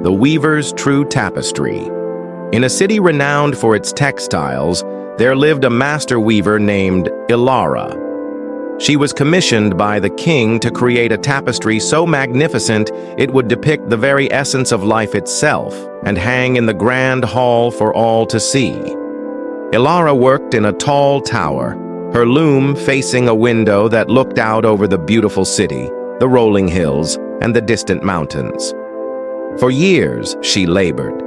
the weaver's true tapestry. In a city renowned for its textiles, there lived a master weaver named Ilara. She was commissioned by the king to create a tapestry so magnificent it would depict the very essence of life itself and hang in the grand hall for all to see. Ilara worked in a tall tower, her loom facing a window that looked out over the beautiful city, the rolling hills, and the distant mountains. For years, she labored.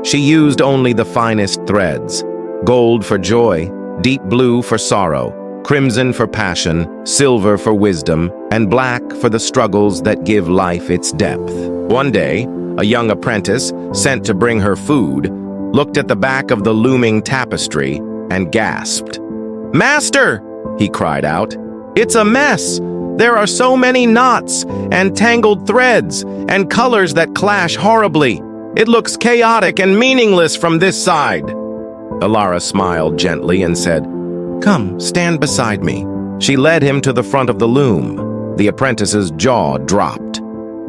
She used only the finest threads, gold for joy, deep blue for sorrow, crimson for passion, silver for wisdom, and black for the struggles that give life its depth. One day, a young apprentice, sent to bring her food, looked at the back of the looming tapestry and gasped. "Master!" he cried out. "It's a mess! There are so many knots and tangled threads and colors that clash horribly. It looks chaotic and meaningless from this side." Ilara smiled gently and said, "Come, stand beside me." She led him to the front of the loom. The apprentice's jaw dropped.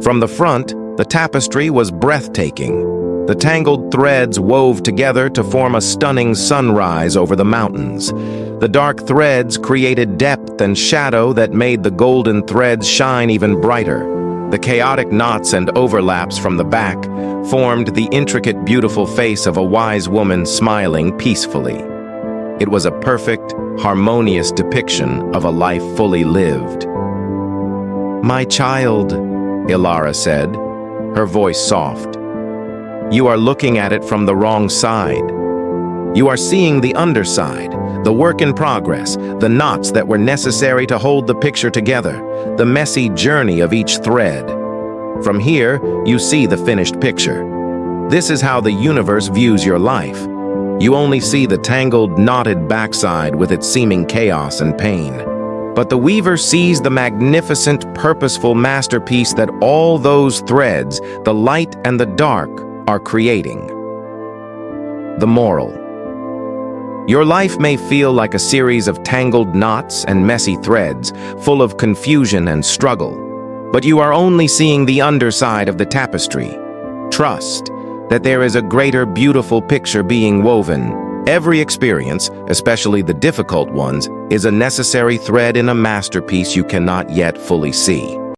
From the front, the tapestry was breathtaking. The tangled threads wove together to form a stunning sunrise over the mountains. The dark threads created depth and shadow that made the golden threads shine even brighter. The chaotic knots and overlaps from the back formed the intricate, beautiful face of a wise woman smiling peacefully. It was a perfect, harmonious depiction of a life fully lived. "My child," Ilara said, her voice soft, "you are looking at it from the wrong side. You are seeing the underside, the work in progress, the knots that were necessary to hold the picture together, the messy journey of each thread. From here, you see the finished picture. This is how the universe views your life. You only see the tangled, knotted backside with its seeming chaos and pain. But the weaver sees the magnificent, purposeful masterpiece that all those threads, the light and the dark, are creating." The moral. Your life may feel like a series of tangled knots and messy threads, full of confusion and struggle. But you are only seeing the underside of the tapestry. Trust that there is a greater, beautiful picture being woven. Every experience, especially the difficult ones, is a necessary thread in a masterpiece you cannot yet fully see.